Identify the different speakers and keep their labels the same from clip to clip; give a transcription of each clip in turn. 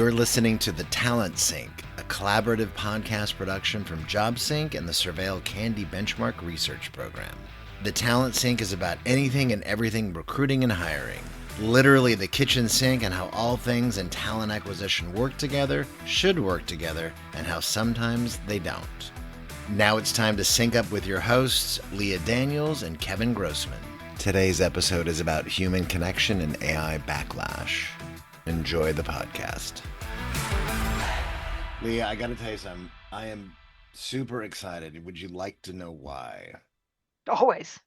Speaker 1: You're listening to The Talent Sync, a collaborative podcast production from JobSync and the Surveil Candy Benchmark Research Program. The Talent Sync is about anything and everything recruiting and hiring. Literally the kitchen sink and how all things in talent acquisition work together, should work together, and how sometimes they don't. Now it's time to sync up with your hosts, Leah Daniels and Kevin Grossman. Today's episode is about human connection and AI backlash. Enjoy the podcast. Leah, I gotta tell you something. I am super excited. Would you like to know why?
Speaker 2: Always.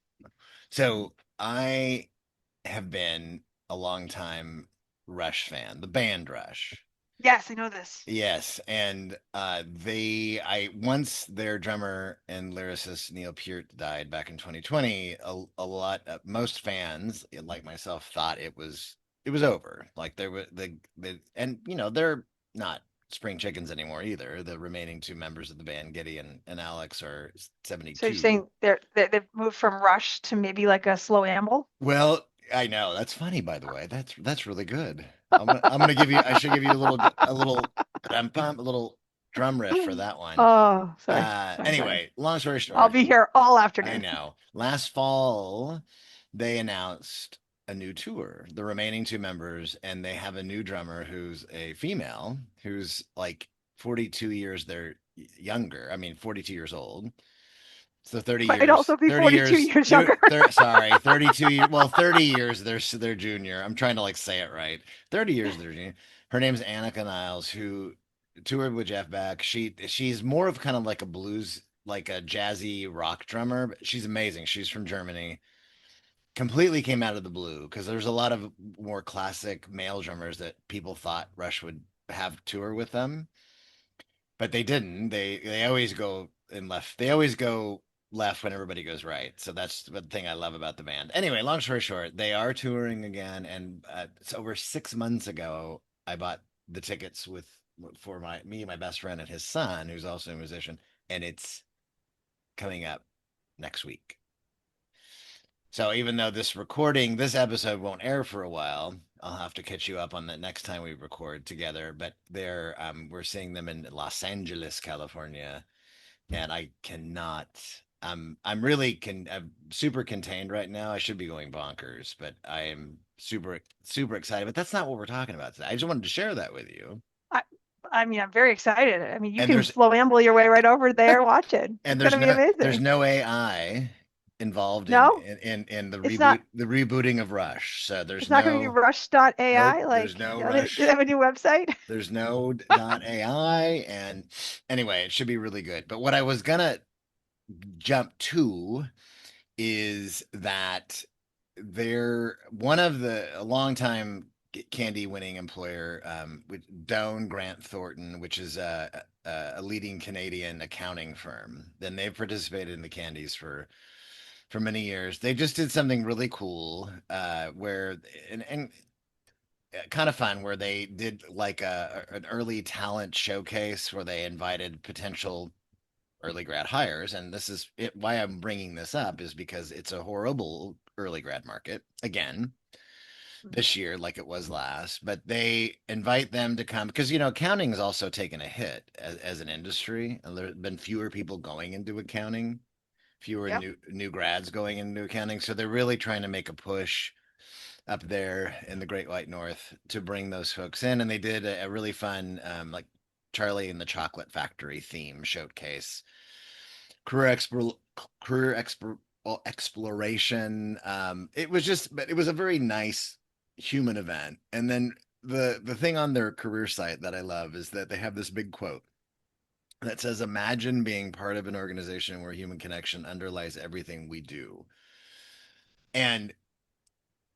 Speaker 1: So I have been a long time Rush fan, the band Rush.
Speaker 2: Yes, I know this.
Speaker 1: Yes, and once their drummer and lyricist Neil Peart died back in 2020, a lot most fans like myself thought it was over. Like there were and they're not spring chickens anymore either. The remaining two members of the band, Giddy and Alex, are
Speaker 2: So you're
Speaker 1: 72.
Speaker 2: saying they've moved from Rush to maybe like a slow amble?
Speaker 1: Well, I know that's funny, by the way. That's really good. I'm gonna give you. I should give you a little drum riff for that one.
Speaker 2: Oh, sorry.
Speaker 1: Anyway, long story
Speaker 2: I'll
Speaker 1: short,
Speaker 2: be here all
Speaker 1: I
Speaker 2: afternoon.
Speaker 1: know. Last fall, they announced a new tour, the remaining two members, and they have a new drummer who's a female, who's like 42 years their younger. I mean, 42 years old. So 30
Speaker 2: Might
Speaker 1: years,
Speaker 2: also be
Speaker 1: 30
Speaker 2: 42
Speaker 1: years,
Speaker 2: years younger.
Speaker 1: sorry, 32 years, well, 30 years, they're junior. I'm trying to like say it right. 30 years, they're junior. Her name's Annika Niles, who toured with Jeff Beck. She's more of kind of like a blues, like a jazzy rock drummer, but she's amazing. She's from Germany. Completely came out of the blue because there's a lot of more classic male drummers that people thought Rush would have tour with them, but they didn't. They always go in left. They always go left when everybody goes right. So that's the thing I love about the band. Anyway, long story short, they are touring again, and it's over 6 months ago. I bought the tickets for my best friend and his son, who's also a musician, and it's coming up next week. So even though this episode won't air for a while, I'll have to catch you up on the next time we record together. But we're seeing them in Los Angeles, California, and I cannot. I'm super contained right now. I should be going bonkers, but I am super excited. But that's not what we're talking about today. I just wanted to share that with you.
Speaker 2: I, I mean, I'm very excited. I mean, you
Speaker 1: And
Speaker 2: can slow amble your way right over there. Watch it.
Speaker 1: and
Speaker 2: It's going to be
Speaker 1: there's
Speaker 2: amazing.
Speaker 1: no AI involved
Speaker 2: No,
Speaker 1: in
Speaker 2: it's not.
Speaker 1: the rebooting of Rush. So
Speaker 2: It's not going to be
Speaker 1: nope,
Speaker 2: Rush.ai.
Speaker 1: there's
Speaker 2: Like,
Speaker 1: no
Speaker 2: do they
Speaker 1: Rush.
Speaker 2: have a new website?
Speaker 1: There's no dot AI. And anyway, it should be really good. But what I was gonna jump to is that they're one of the a longtime candy winning employer, with Doane Grant Thornton, which is a leading Canadian accounting firm. Then they've participated in the candies for many years. They just did something really cool, where and kind of fun, where they did like an early talent showcase where they invited potential early grad hires. And this is why I'm bringing this up, is because it's a horrible early grad market again this year, like it was last. But they invite them to come because accounting has also taken a hit as an industry, and there have been fewer people going into accounting, fewer
Speaker 2: Yep.
Speaker 1: new grads going into accounting. So they're really trying to make a push up there in the Great White North to bring those folks in. And they did a really fun, like Charlie and the Chocolate Factory theme showcase, career expo, career expo, exploration. But it was a very nice human event. And then the thing on their career site that I love is that they have this big quote that says, "Imagine being part of an organization where human connection underlies everything we do." And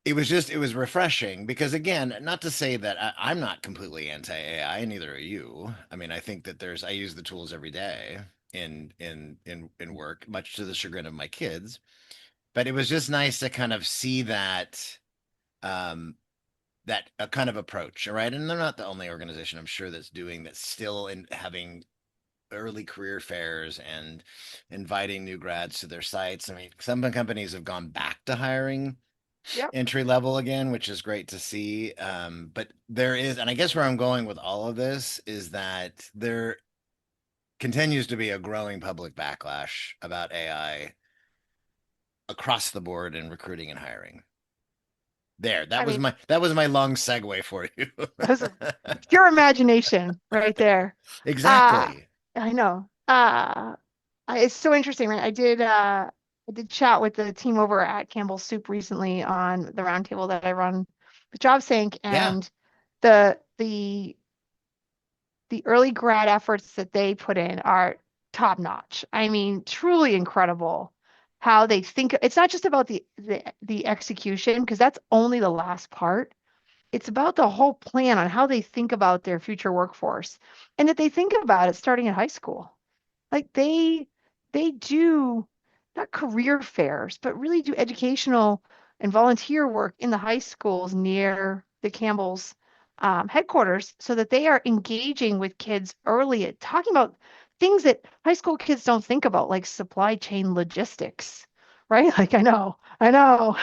Speaker 1: it was refreshing because, again, not to say that I'm not completely anti AI, and neither are you. I mean, I think that I use the tools every day in work, much to the chagrin of my kids. But it was just nice to kind of see um, that a kind of approach, all right. And they're not the only organization, I'm sure, that's still in having early career fairs and inviting new grads to their sites. I mean, some companies have gone back to hiring
Speaker 2: Yep.
Speaker 1: entry level again, which is great to see. But there is, and I guess where I'm going with all of this is that there continues to be a growing public backlash about AI across the board in recruiting and hiring. There,
Speaker 2: I mean,
Speaker 1: that was my long segue for you.
Speaker 2: that was a pure imagination right there. Uh,
Speaker 1: Exactly.
Speaker 2: I know. It's so interesting, right? I did chat with the team over at Campbell's Soup recently on the roundtable that I run with JobSync,
Speaker 1: Yeah.
Speaker 2: and the the early grad efforts that they put in are top notch. I mean, truly incredible how they think. It's not just about the execution, because that's only the last part. It's about the whole plan on how they think about their future workforce, and that they think about it starting at high school. Like they do not career fairs, but really do educational and volunteer work in the high schools near the Campbell's headquarters, so that they are engaging with kids early at talking about things that high school kids don't think about, like supply chain logistics, right? Like I know,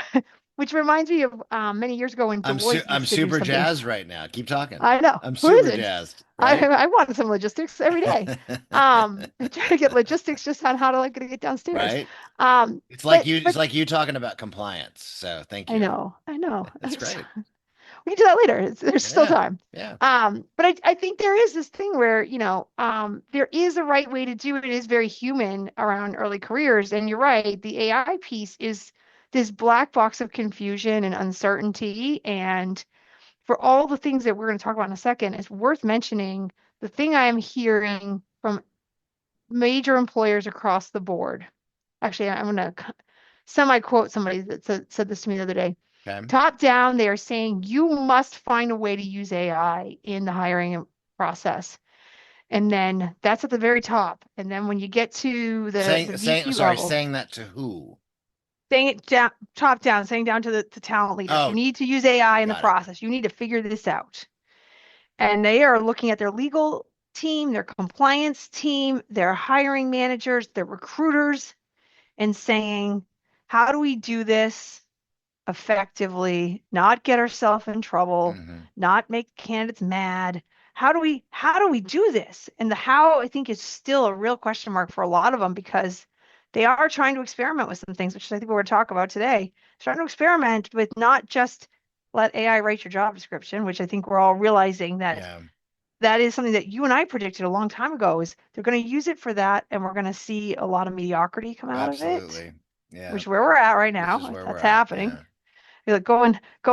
Speaker 2: which reminds me of many years ago when Deloitte
Speaker 1: I'm
Speaker 2: used to do
Speaker 1: super
Speaker 2: something.
Speaker 1: jazzed right now. Keep talking.
Speaker 2: I know.
Speaker 1: I'm
Speaker 2: Who
Speaker 1: super
Speaker 2: isn't?
Speaker 1: jazzed, right?
Speaker 2: I want some logistics every day. I try to get logistics just on how to like get downstairs.
Speaker 1: Right? It's
Speaker 2: But
Speaker 1: like you talking about compliance. So thank you.
Speaker 2: I know.
Speaker 1: That's great.
Speaker 2: We can do that later. There's still
Speaker 1: Yeah.
Speaker 2: time.
Speaker 1: Yeah.
Speaker 2: But I think there is this thing where, there is a right way to do it. It is very human around early careers. And you're right, the AI piece is this black box of confusion and uncertainty. And for all the things that we're going to talk about in a second, it's worth mentioning the thing I am hearing from major employers across the board. Actually, I'm going to semi quote somebody that said this to me the other day.
Speaker 1: Okay.
Speaker 2: Top down, they are saying you must find a way to use AI in the hiring process. And then that's at the very top. And then when you get to the VP level,
Speaker 1: Saying that to who?
Speaker 2: saying it down, top down, saying down to the talent leaders, you
Speaker 1: Oh,
Speaker 2: need to use AI in the
Speaker 1: got it.
Speaker 2: process. You need to figure this out. And they are looking at their legal team, their compliance team, their hiring managers, their recruiters, and saying, how do we do this effectively, not get ourselves in trouble,
Speaker 1: Hmm.
Speaker 2: not make candidates mad? How do we do this? And the how, I think, is still a real question mark for a lot of them, because they are trying to experiment with some things, which I think we're going to talk about today. Trying to experiment with not just let AI write your job description, which I think we're all realizing that
Speaker 1: Yeah,
Speaker 2: that is something that you and I predicted a long time ago, is they're going to use it for that, and we're going to see a lot of mediocrity come out of it,
Speaker 1: absolutely. Yeah,
Speaker 2: which is where we're at right
Speaker 1: which
Speaker 2: now.
Speaker 1: is where we're
Speaker 2: That's
Speaker 1: at.
Speaker 2: happening.
Speaker 1: Yeah.
Speaker 2: You're like, go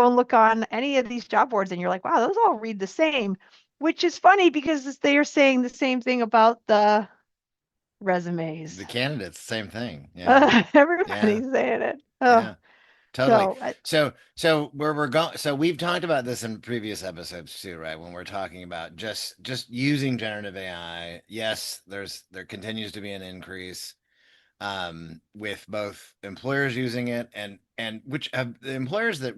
Speaker 2: and look on any of these job boards, and you're like, wow, those all read the same, which is funny because they are saying the same thing about the resumes.
Speaker 1: The candidates, same thing. Yeah. Yeah.
Speaker 2: Everybody's saying it. Oh,
Speaker 1: Yeah. Totally.
Speaker 2: so
Speaker 1: So where we're going, so we've talked about this in previous episodes too, right? When we're talking about just using generative AI, yes, there continues to be an increase with both employers using it and which have the employers that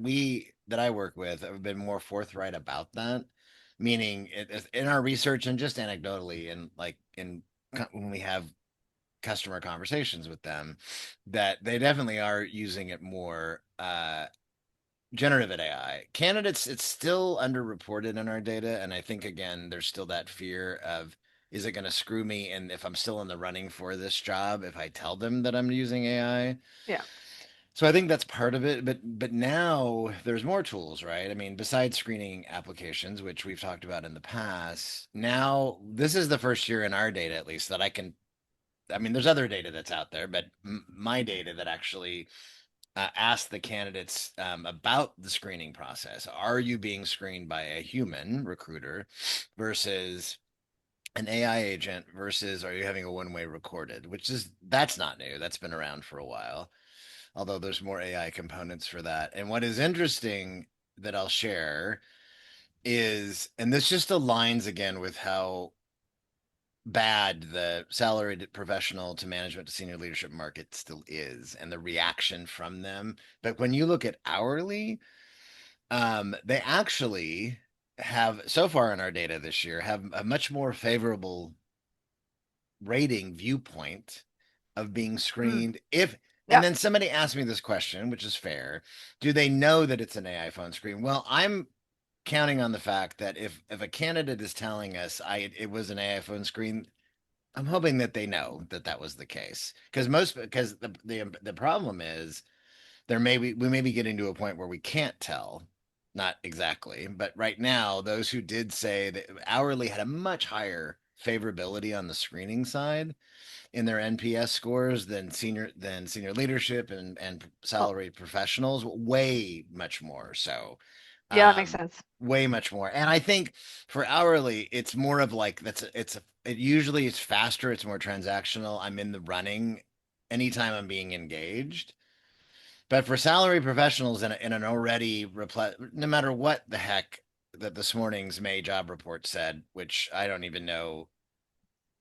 Speaker 1: I work with have been more forthright about that, meaning in our research and just anecdotally and like in when we have customer conversations with them that they definitely are using it more generative AI. Candidates, it's still underreported in our data. And I think, again, there's still that fear of, is it going to screw me? And if I'm still in the running for this job, if I tell them that I'm using AI.
Speaker 2: yeah.
Speaker 1: So I think that's part of it. But now there's more tools, right? I mean, besides screening applications, which we've talked about in the past, now this is the first year in our data, at least, that I can. I mean, there's other data that's out there, but my data that actually ask the candidates about the screening process. Are you being screened by a human recruiter versus an AI agent versus are you having a one-way recorded? Which is that's not new. That's been around for a while. Although there's more AI components for that. And what is interesting that I'll share is, and this just aligns again with how bad the salaried professional to management to senior leadership market still is and the reaction from them. But when you look at hourly, they actually have so far in our data this year have a much more favorable rating viewpoint of being
Speaker 2: Mm,
Speaker 1: screened if And
Speaker 2: Yep.
Speaker 1: then somebody asked me this question, which is fair. Do they know that it's an AI phone screen? Well, I'm counting on the fact that if a candidate is telling us it was an AI phone screen, I'm hoping that they know that that was the case. Because the problem is we may be getting to a point where we can't tell. Not exactly, but right now, those who did say that hourly had a much higher favorability on the screening side in their NPS scores than senior leadership and
Speaker 2: Oh,
Speaker 1: salary professionals, way much more so.
Speaker 2: yeah, that makes
Speaker 1: Um,
Speaker 2: sense.
Speaker 1: way much more. And I think for hourly, it's more of like it usually it's faster, it's more transactional. I'm in the running anytime I'm being engaged. But for salary professionals in an already no matter what the heck that this morning's May job report said, which I don't even know.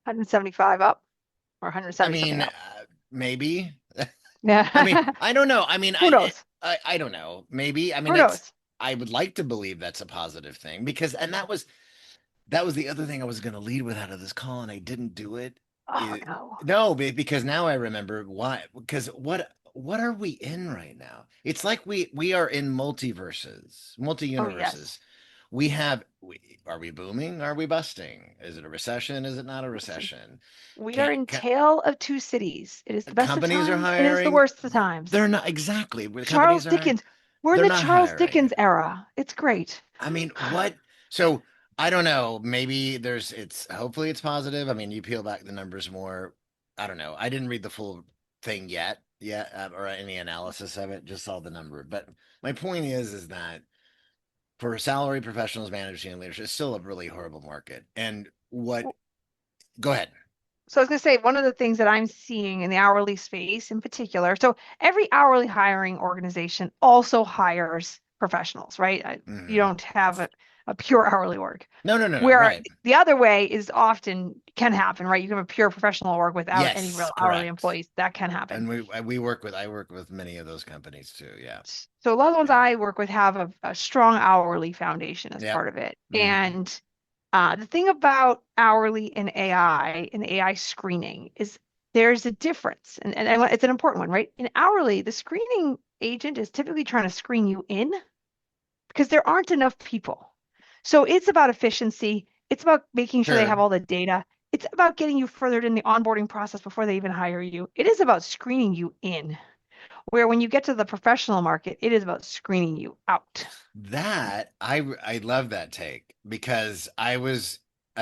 Speaker 2: 175 up or
Speaker 1: I
Speaker 2: 170 something
Speaker 1: mean,
Speaker 2: up.
Speaker 1: maybe. I mean,
Speaker 2: Yeah.
Speaker 1: I don't know. I mean,
Speaker 2: Who knows?
Speaker 1: I don't know. Maybe. I mean,
Speaker 2: Who knows?
Speaker 1: I would like to believe that's a positive thing because, and that was the other thing I was going to lead with out of this call, and I didn't do it.
Speaker 2: Oh
Speaker 1: It
Speaker 2: no.
Speaker 1: no, because now I remember why. Because what are we in right now? It's like we are in multiverses, multi
Speaker 2: Oh yes.
Speaker 1: universes. Are we booming? Are we busting? Is it a recession? Is it not a
Speaker 2: Listen,
Speaker 1: recession?
Speaker 2: we are
Speaker 1: Can,
Speaker 2: in
Speaker 1: can
Speaker 2: tale of two cities. It is the best of
Speaker 1: companies are
Speaker 2: times and it is the
Speaker 1: hiring?
Speaker 2: worst of times.
Speaker 1: They're not exactly. The
Speaker 2: Charles
Speaker 1: companies are hiring.
Speaker 2: Dickens. We're in
Speaker 1: They're
Speaker 2: the
Speaker 1: not
Speaker 2: Charles
Speaker 1: hiring.
Speaker 2: Dickens era. It's great.
Speaker 1: I mean, what? So I don't know. Maybe hopefully it's positive. I mean, you peel back the numbers more. I don't know. I didn't read the full thing yet, or any analysis of it. Just saw the number. But my point is that for salary professionals, managers, and leaders, it's still a really horrible market. And what? Go ahead.
Speaker 2: So I was going to say, one of the things that I'm seeing in the hourly space in particular, so every hourly hiring organization also hires professionals, right? You
Speaker 1: Hmm.
Speaker 2: don't have a pure hourly org.
Speaker 1: No, no, no, no.
Speaker 2: Where
Speaker 1: Right.
Speaker 2: the other way is often can happen, right? You can have a pure professional org without any real
Speaker 1: Yes,
Speaker 2: hourly
Speaker 1: correct.
Speaker 2: employees. That can happen.
Speaker 1: And I work with many of those companies too. Yeah.
Speaker 2: So a lot of the ones
Speaker 1: Yeah.
Speaker 2: I work with have a strong hourly foundation as
Speaker 1: Yep.
Speaker 2: part of it.
Speaker 1: Hmm.
Speaker 2: And the thing about hourly and AI and AI screening is there's a difference, and it's an important one, right? In hourly, the screening agent is typically trying to screen you in because there aren't enough people. So it's about efficiency. It's about making sure they
Speaker 1: Sure.
Speaker 2: have all the data. It's about getting you furthered in the onboarding process before they even hire you. It is about screening you in, where when you get to the professional market, it is about screening you out.
Speaker 1: I love that take because I've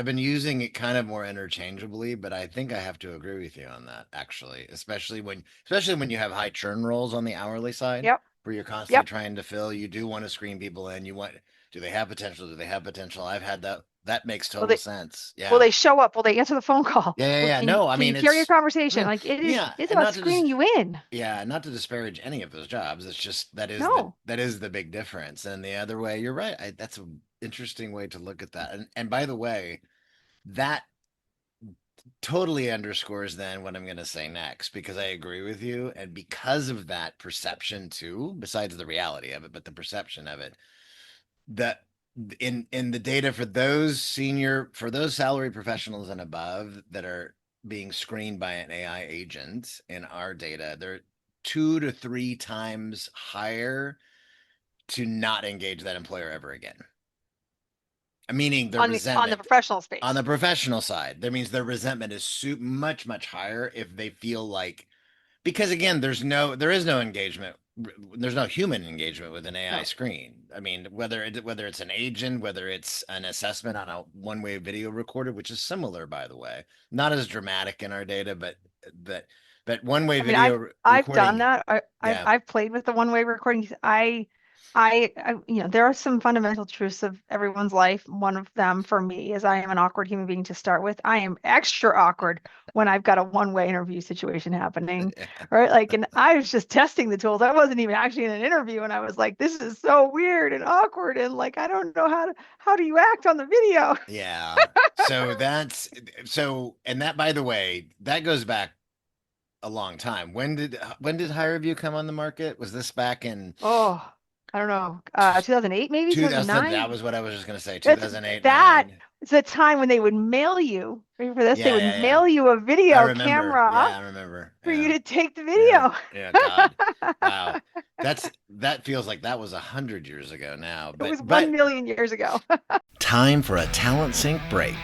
Speaker 1: been using it kind of more interchangeably, but I think I have to agree with you on that actually, especially when you have high churn rolls on the hourly side
Speaker 2: Yep.
Speaker 1: where you're constantly
Speaker 2: Yep.
Speaker 1: trying to fill, you do want to screen people in. Do they have potential? Do they have potential? I've had that. That makes
Speaker 2: Well,
Speaker 1: total
Speaker 2: they
Speaker 1: sense.
Speaker 2: will
Speaker 1: Yeah.
Speaker 2: they show up? Will they answer the phone call?
Speaker 1: Yeah, yeah,
Speaker 2: Well,
Speaker 1: yeah. No, I
Speaker 2: can you
Speaker 1: mean
Speaker 2: carry a conversation?
Speaker 1: mm,
Speaker 2: Like
Speaker 1: yeah,
Speaker 2: it's
Speaker 1: and
Speaker 2: about
Speaker 1: not to just
Speaker 2: screening you in.
Speaker 1: yeah, not to disparage any of those jobs. It's just
Speaker 2: No.
Speaker 1: that is the big difference. And the other way, you're right. That's an interesting way to look at that. And by the way, that totally underscores then what I'm going to say next because I agree with you. And because of that perception too, besides the reality of it, but the perception of it, that in the data for those salary professionals and above that are being screened by an AI agent in our data, they're 2 to 3 times higher to not engage that employer ever again. Meaning their
Speaker 2: On the
Speaker 1: resentment
Speaker 2: professional
Speaker 1: on the
Speaker 2: space.
Speaker 1: professional side. That means their resentment is much, much higher if they feel like because again, there is no engagement. There's no human engagement with an AI
Speaker 2: No.
Speaker 1: screen. I mean, whether it's an agent, whether it's an assessment on a one-way video recorder, which is similar, by the way, not as dramatic in our data, but but one-way
Speaker 2: I mean,
Speaker 1: video
Speaker 2: I've done
Speaker 1: recording,
Speaker 2: that.
Speaker 1: yeah,
Speaker 2: I've played with the one-way recordings. You know, there are some fundamental truths of everyone's life. One of them for me is I am an awkward human being to start with. I am extra awkward when I've got a one-way interview situation happening, right? Like, and I was just testing the tools. I wasn't even actually in an interview, and I was like, this is so weird and awkward, and like, I don't know how do you act on the video?
Speaker 1: yeah. So and that, by the way, that goes back a long time. When did High Review come on the market? Was this back in
Speaker 2: Oh, I don't know. 2008 maybe,
Speaker 1: 2000?
Speaker 2: 2009.
Speaker 1: That was what I was just going to say.
Speaker 2: That's
Speaker 1: 2008,
Speaker 2: that
Speaker 1: 9.
Speaker 2: It's a time when they would mail you, ready for this? They
Speaker 1: Yeah,
Speaker 2: would
Speaker 1: yeah, yeah.
Speaker 2: mail you a
Speaker 1: I
Speaker 2: video
Speaker 1: remember.
Speaker 2: camera
Speaker 1: Yeah, I remember.
Speaker 2: for you
Speaker 1: Yeah.
Speaker 2: to take the
Speaker 1: Yeah.
Speaker 2: video.
Speaker 1: Yeah, God. Wow. That feels like that was 100 years ago now.
Speaker 2: It
Speaker 1: But
Speaker 2: was 1 million years ago.
Speaker 1: time for a Talent Sync break.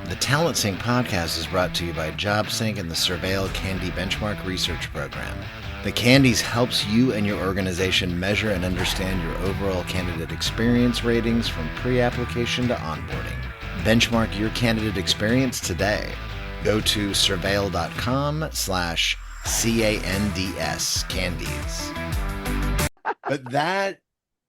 Speaker 1: The Talent Sync podcast is brought to you by JobSync and the Surveil Candy Benchmark Research Program. The Candies helps you and your organization measure and understand your overall candidate experience ratings from pre-application to onboarding. Benchmark your candidate experience today. Go to surveil.com/CANDS candies. But that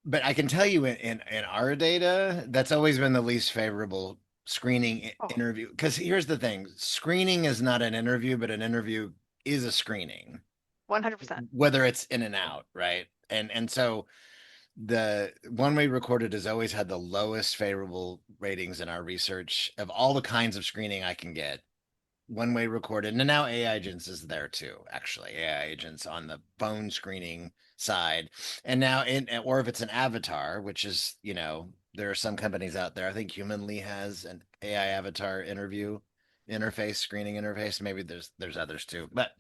Speaker 1: but I can tell you in our data, that's always been the least favorable screening
Speaker 2: Oh,
Speaker 1: interview. Because here's the thing, screening is not an interview, but an interview is a screening,
Speaker 2: 100%.
Speaker 1: whether it's in and out, right? And so the one we recorded has always had the lowest favorable ratings in our research of all the kinds of screening I can get. One way recorded, and now AI agents is there too. Actually, AI agents on the phone screening side, and now or if it's an avatar, which is there are some companies out there. I think Humanly has an AI avatar interview interface, screening interface. Maybe there's others too, but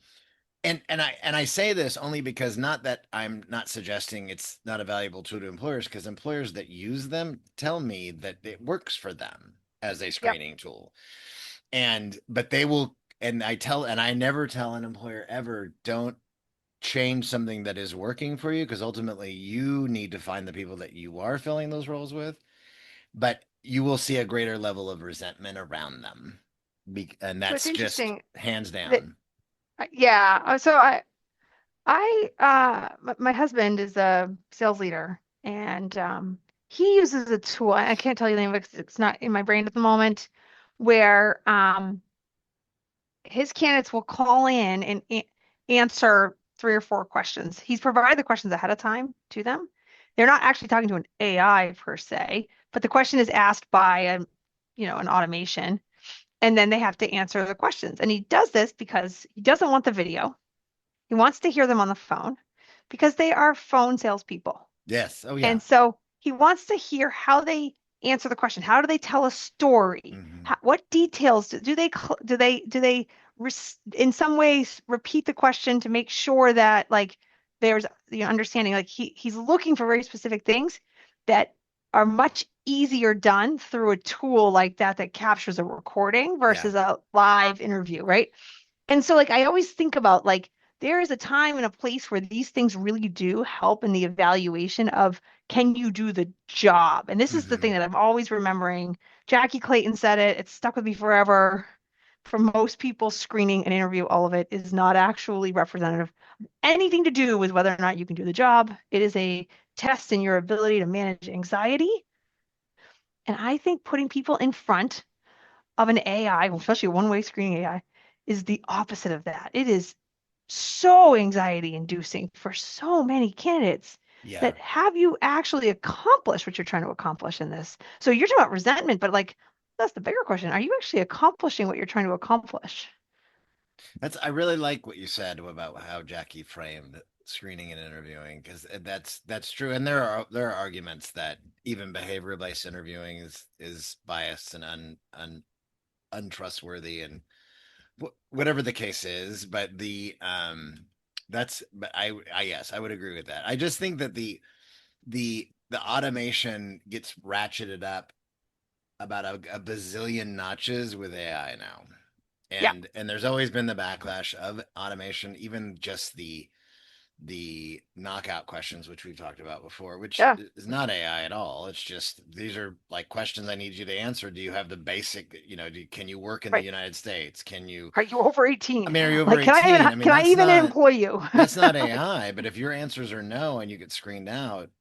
Speaker 1: and I say this only because not that I'm not suggesting it's not a valuable tool to employers, because employers that use them tell me that it works for them as a
Speaker 2: Yep.
Speaker 1: screening tool. But they will, and I never tell an employer ever, don't change something that is working for you, because ultimately you need to find the people that you are filling those roles with. But you will see a greater level of resentment around them. And
Speaker 2: So it's
Speaker 1: that's just
Speaker 2: interesting
Speaker 1: hands
Speaker 2: that,
Speaker 1: down.
Speaker 2: yeah. So my husband is a sales leader, and he uses a tool. I can't tell you the name of it 'cause it's not in my brain at the moment, where his candidates will call in and answer 3 or 4 questions. He's provided the questions ahead of time to them. They're not actually talking to an AI per se, but the question is asked by an automation, and then they have to answer the questions. And he does this because he doesn't want the video. He wants to hear them on the phone because they are phone salespeople.
Speaker 1: Yes. Oh yeah.
Speaker 2: And so he wants to hear how they answer the question. How do they tell a story?
Speaker 1: Hmm.
Speaker 2: What details do they in some ways repeat the question to make sure that like there's the understanding, like he's looking for very specific things that are much easier done through a tool like that that captures a recording
Speaker 1: Yeah.
Speaker 2: versus a live interview, right? And so like I always think about like there is a time and a place where these things really do help in the evaluation of can you do the job? And this is the
Speaker 1: Hmm.
Speaker 2: thing that I'm always remembering. Jackie Clayton said it, it's stuck with me forever. For most people, screening and interview, all of it is not actually representative of anything to do with whether or not you can do the job. It is a test in your ability to manage anxiety. And I think putting people in front of an AI, especially a one-way screening AI, is the opposite of that. It is so anxiety inducing for so many candidates
Speaker 1: Yeah.
Speaker 2: that have you actually accomplished what you're trying to accomplish in this? So you're talking about resentment, but like that's the bigger question. Are you actually accomplishing what you're trying to accomplish?
Speaker 1: I really like what you said about how Jackie framed screening and interviewing, because that's true. And there are arguments that even behavioral based interviewing is biased and untrustworthy, and whatever the case is. But I yes, I would agree with that. I just think that the automation gets ratcheted up about a bazillion notches with AI now.
Speaker 2: Yeah,
Speaker 1: And there's always been the backlash of automation, even just the knockout questions, which we've talked about before, which
Speaker 2: yeah,
Speaker 1: is not AI at all. It's just these are like questions I need you to answer. Do you have the basic, can you work in the
Speaker 2: right.
Speaker 1: United States? Can you,
Speaker 2: Are you over
Speaker 1: I
Speaker 2: 18?
Speaker 1: mean, are you over
Speaker 2: Like,
Speaker 1: 18? I mean,
Speaker 2: can I even employ you?
Speaker 1: that's not
Speaker 2: Like,
Speaker 1: AI, but if your answers are no and you get screened out,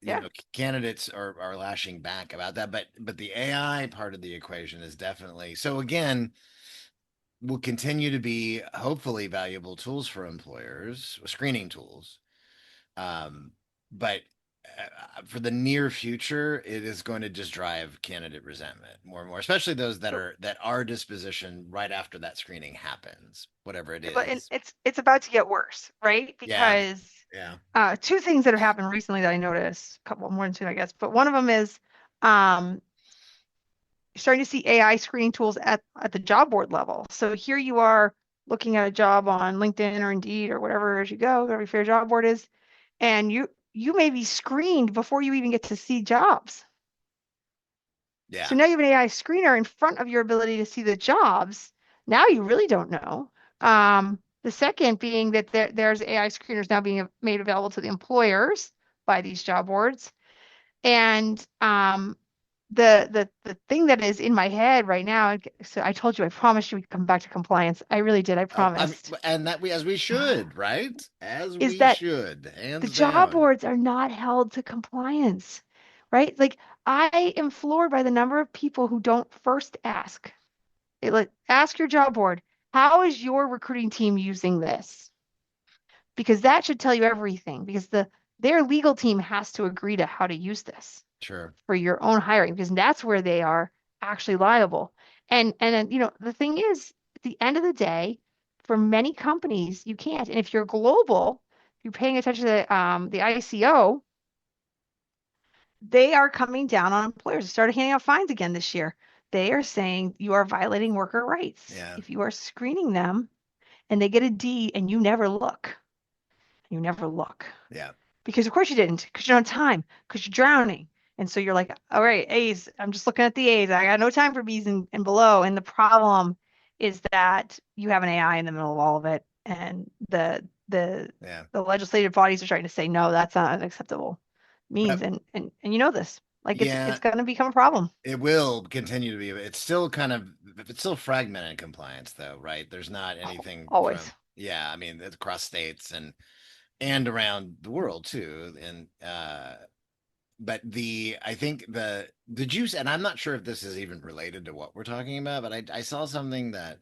Speaker 2: yeah,
Speaker 1: candidates are lashing back about that. But the AI part of the equation is definitely so. Again, will continue to be hopefully valuable tools for employers, screening tools. Um, but for the near future, it is going to just drive candidate resentment more and more, especially those
Speaker 2: so
Speaker 1: that are dispositioned right after that screening happens, whatever it
Speaker 2: but and
Speaker 1: is.
Speaker 2: it's about to get worse, right?
Speaker 1: Yeah,
Speaker 2: Because
Speaker 1: yeah.
Speaker 2: two things that have happened recently that I noticed, a couple more than two, I guess, but one of them is um, starting to see AI screening tools at the job board level. So here you are looking at a job on LinkedIn or Indeed or whatever as you go, whatever your favorite job board is, and you may be screened before you even get to see jobs. So
Speaker 1: Yeah.
Speaker 2: now you have an AI screener in front of your ability to see the jobs. Now you really don't know. The second being that there's AI screeners now being made available to the employers by these job boards. And the thing that is in my head right now, so I told you, I promised you we'd come back to compliance. I really did, I
Speaker 1: Oh, I mean,
Speaker 2: promised.
Speaker 1: and that we as we should, right? As
Speaker 2: Is
Speaker 1: we
Speaker 2: that
Speaker 1: should,
Speaker 2: the
Speaker 1: hands
Speaker 2: job
Speaker 1: down.
Speaker 2: boards are not held to compliance, right? Like I am floored by the number of people who don't first ask. Like, ask your job board, how is your recruiting team using this? Because that should tell you everything because their legal team has to agree to how to use this
Speaker 1: Sure.
Speaker 2: for your own hiring because that's where they are actually liable. And then, the thing is, at the end of the day, for many companies, you can't. And if you're global, if you're paying attention to the ICO, they are coming down on employers. They started handing out fines again this year. They are saying you are violating worker rights
Speaker 1: Yeah.
Speaker 2: if you are screening them and they get a D and you never look. You never look.
Speaker 1: Yeah.
Speaker 2: Because of course you didn't, because you don't have time, because you're drowning. And so you're like, all right, A's, I'm just looking at the A's. I got no time for B's and below. And the problem is that you have an AI in the middle of all of it. And
Speaker 1: Yeah.
Speaker 2: the legislative bodies are trying to say, no, that's not an acceptable means.
Speaker 1: But
Speaker 2: And you know this. Like it's
Speaker 1: yeah,
Speaker 2: gonna become a problem.
Speaker 1: it will continue to be. It's still kind of it's still fragmented compliance though, right? There's not anything
Speaker 2: Always.
Speaker 1: from yeah, I mean, it's across states and around the world too. And but the I think the juice, and I'm not sure if this is even related to what we're talking about, but I saw something that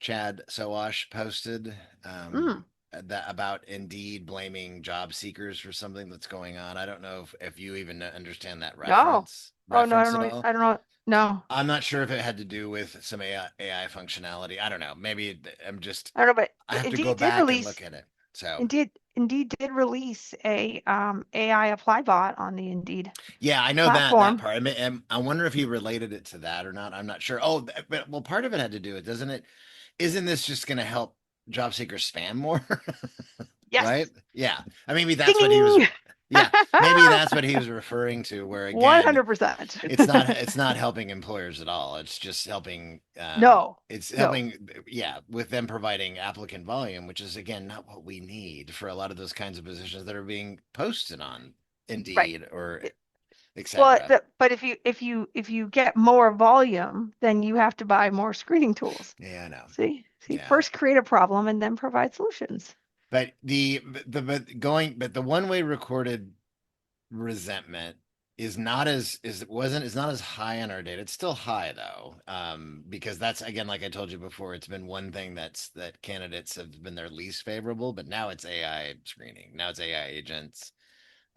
Speaker 1: Chad Sowash posted
Speaker 2: Mm,
Speaker 1: that about Indeed blaming job seekers for something that's going on. I don't know if you even understand that
Speaker 2: no. Oh no, I
Speaker 1: reference
Speaker 2: don't
Speaker 1: at
Speaker 2: know.
Speaker 1: all.
Speaker 2: I don't know. No,
Speaker 1: I'm not sure if it had to do with some AI functionality. I don't know. Maybe I'm just
Speaker 2: I don't know,
Speaker 1: I have to go
Speaker 2: Indeed did
Speaker 1: back and
Speaker 2: release
Speaker 1: look at it. So
Speaker 2: Indeed did release a AI apply bot on the Indeed
Speaker 1: yeah, I know that
Speaker 2: platform.
Speaker 1: part. I wonder if he related it to that or not. I'm not sure. Oh, but well, part of it had to do it, doesn't it? Isn't this just going to help job seekers spam more? Right?
Speaker 2: Yes.
Speaker 1: Yeah. I maybe
Speaker 2: Ding
Speaker 1: that's what he was.
Speaker 2: ding.
Speaker 1: Yeah, maybe that's what he was referring to. Where again,
Speaker 2: 100%.
Speaker 1: it's not helping employers at all. It's just helping.
Speaker 2: No.
Speaker 1: It's
Speaker 2: No.
Speaker 1: helping. Yeah, with them providing applicant volume, which is again not what we need for a lot of those kinds of positions that are being posted on
Speaker 2: Right.
Speaker 1: Indeed or
Speaker 2: It- Well,
Speaker 1: etc.
Speaker 2: but if you get more volume, then you have to buy more screening tools.
Speaker 1: Yeah, I know.
Speaker 2: See,
Speaker 1: Yeah.
Speaker 2: first create a problem and then provide solutions.
Speaker 1: But but the one way recorded resentment is not as is wasn't is not as high on our data. It's still high though, because that's again, like I told you before, it's been one thing that candidates have been their least favorable, but now it's AI screening. Now it's AI agents.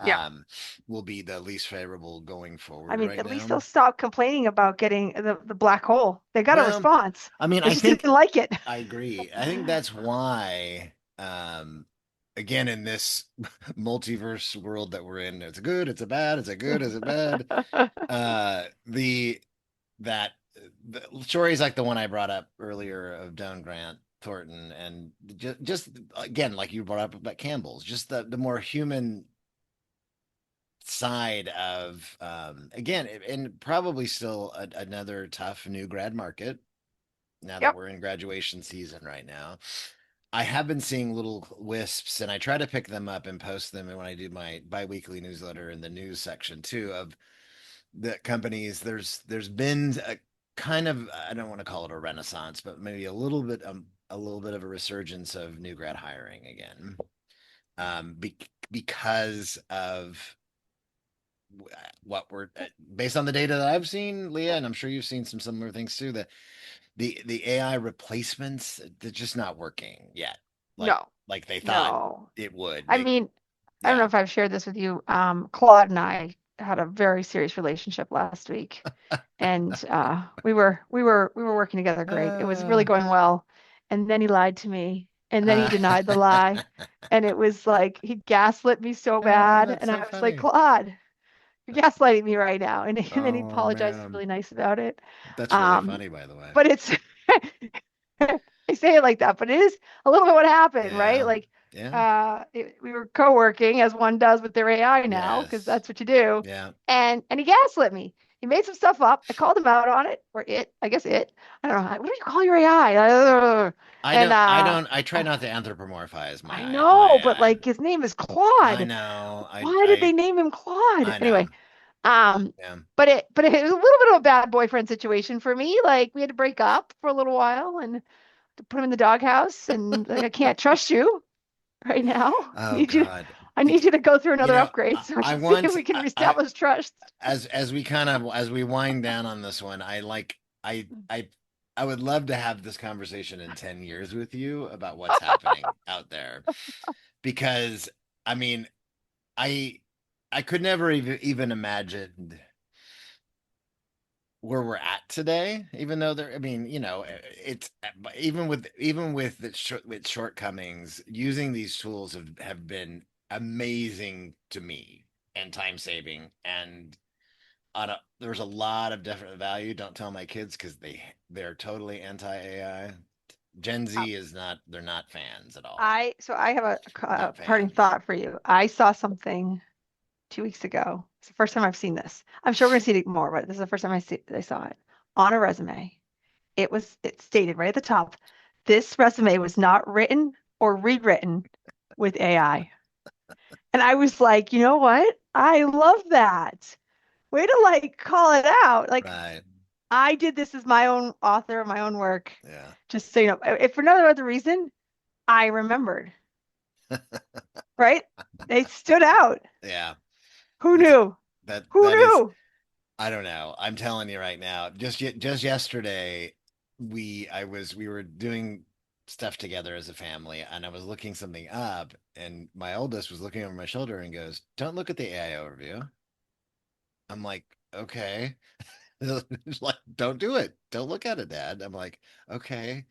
Speaker 2: Yeah.
Speaker 1: Um, will be the least favorable going
Speaker 2: I
Speaker 1: forward
Speaker 2: mean,
Speaker 1: right
Speaker 2: at least
Speaker 1: now.
Speaker 2: they'll stop complaining about getting the black hole. They got a
Speaker 1: Well,
Speaker 2: response.
Speaker 1: I mean,
Speaker 2: They
Speaker 1: I
Speaker 2: just didn't
Speaker 1: think
Speaker 2: like it.
Speaker 1: I agree. I think that's why, again, in this multiverse world that we're in, it's a good, it's a bad, it's a good, it's a bad. The that the stories like the one I brought up earlier of Doan Grant Thornton, and just again, like you brought up about Campbell's, just the more human side of again, and probably still another tough new grad market now that
Speaker 2: Yep.
Speaker 1: we're in graduation season right now. I have been seeing little wisps, and I try to pick them up and post them when I do my biweekly newsletter in the news section too of the companies. There's been a kind of, I don't want to call it a renaissance, but maybe a little bit of a resurgence of new grad hiring again, because of what we're based on the data that I've seen, Leah, and I'm sure you've seen some similar things too. That the AI replacements, they're just not working yet. Like
Speaker 2: No.
Speaker 1: like they thought
Speaker 2: No.
Speaker 1: it would.
Speaker 2: I mean, I don't know
Speaker 1: Yeah.
Speaker 2: if I've shared this with you. Claude and I had a very serious relationship last week, and we were working together great. It was really
Speaker 1: Uh,
Speaker 2: going well, and then he lied to me, and then he
Speaker 1: uh,
Speaker 2: denied the lie, and it was like he gaslit me so bad,
Speaker 1: that's
Speaker 2: and
Speaker 1: so
Speaker 2: I was like,
Speaker 1: funny.
Speaker 2: Claude, you're gaslighting me right now. And then he
Speaker 1: Oh
Speaker 2: apologizes
Speaker 1: man,
Speaker 2: really nice about it.
Speaker 1: that's really
Speaker 2: Um,
Speaker 1: funny, by the way.
Speaker 2: but it's I say it like that, but it is a little bit what happened, right?
Speaker 1: Yeah,
Speaker 2: Like,
Speaker 1: yeah,
Speaker 2: we were co-working as one does with their AI now, because
Speaker 1: yes,
Speaker 2: that's what you do.
Speaker 1: yeah.
Speaker 2: And he gaslit me. He made some stuff up. I called him out on it, or it, I guess it. I don't know. What do you call your AI? And
Speaker 1: I try not to anthropomorphize
Speaker 2: I
Speaker 1: my
Speaker 2: know, but
Speaker 1: AI.
Speaker 2: like his name is
Speaker 1: I
Speaker 2: Claude.
Speaker 1: know,
Speaker 2: Why did they name him Claude?
Speaker 1: I know.
Speaker 2: Anyway, um,
Speaker 1: Yeah.
Speaker 2: but it was a little bit of a bad boyfriend situation for me. Like, we had to break up for a little while and to put him in the doghouse, and like, I can't trust you right now.
Speaker 1: Oh
Speaker 2: Need you
Speaker 1: God.
Speaker 2: I need you to go through
Speaker 1: You
Speaker 2: another
Speaker 1: know,
Speaker 2: upgrade so I
Speaker 1: I
Speaker 2: can see if
Speaker 1: want
Speaker 2: we can
Speaker 1: I
Speaker 2: reestablish trust.
Speaker 1: as we kind of as we wind down on this one, I would love to have this conversation in 10 years with you about what's happening out there because I mean, I I could never even imagine where we're at today, even though there, I mean, it's even with with shortcomings, using these tools have been amazing to me and time saving and there's a lot of definite value. Don't tell my kids because they're totally anti AI. Gen
Speaker 2: Um,
Speaker 1: Z is not, they're not fans at all.
Speaker 2: I have a
Speaker 1: Not
Speaker 2: parting
Speaker 1: fans.
Speaker 2: thought for you. I saw something 2 weeks ago. It's the first time I've seen this. I'm sure we're gonna see it more, but this is the first time I saw it on a resume. It stated right at the top, this resume was not written or rewritten with AI. And I was like, you know what? I love that. Way to like call it out. Like,
Speaker 1: Right.
Speaker 2: I did this as my own author of my own work.
Speaker 1: Yeah.
Speaker 2: Just so you know, if for no other reason, I remembered, right? They stood out.
Speaker 1: Yeah.
Speaker 2: Who
Speaker 1: It's
Speaker 2: knew? Who
Speaker 1: that is,
Speaker 2: knew?
Speaker 1: I don't know. I'm telling you right now. Just yesterday, we were doing stuff together as a family, and I was looking something up, and my oldest was looking over my shoulder and goes, "Don't look at the AI overview." I'm like, "Okay." It's like, "Don't do it. Don't look at it, Dad." I'm like, "Okay,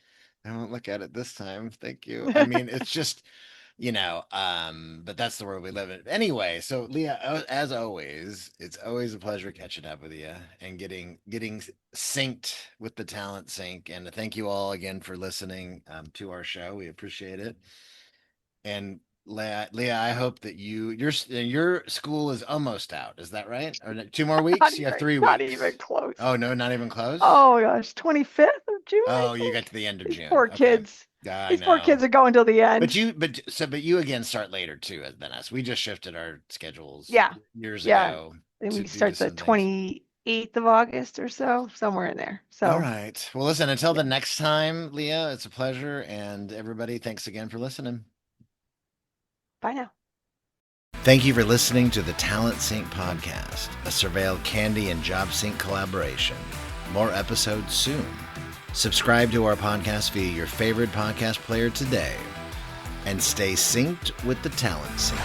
Speaker 1: I won't look at it this time. Thank you." I mean, it's just, but that's the world we live in anyway. So Leah, as always, it's always a pleasure catching up with you and getting synced with the talent sync, and thank you all again for listening to our show. We appreciate it. And Leah, I hope that your school is almost out, is that right? Or 2 more weeks? You have three
Speaker 2: Not even
Speaker 1: weeks.
Speaker 2: close.
Speaker 1: Oh no, not even close.
Speaker 2: Oh my gosh, 25th of June, I
Speaker 1: Oh, you got
Speaker 2: think.
Speaker 1: to the end of
Speaker 2: These
Speaker 1: June.
Speaker 2: poor
Speaker 1: Okay.
Speaker 2: kids.
Speaker 1: I
Speaker 2: These poor
Speaker 1: know.
Speaker 2: kids are going till the
Speaker 1: But
Speaker 2: end.
Speaker 1: you again start later too than us. We just shifted our schedules
Speaker 2: Yeah.
Speaker 1: years
Speaker 2: Yeah.
Speaker 1: ago
Speaker 2: And
Speaker 1: to
Speaker 2: we
Speaker 1: due to
Speaker 2: start the
Speaker 1: some things.
Speaker 2: 28th of August or so, somewhere in there.
Speaker 1: All
Speaker 2: So,
Speaker 1: right. Well, listen, until the
Speaker 2: yeah.
Speaker 1: next time, Leah, it's a pleasure. And everybody, thanks again for listening.
Speaker 2: Bye now.
Speaker 1: Thank you for listening to the Talent Sync podcast, a Surveil Candy and Job Sync collaboration. More episodes soon. Subscribe to our podcast via your favorite podcast player today and stay synced with the Talent Sync.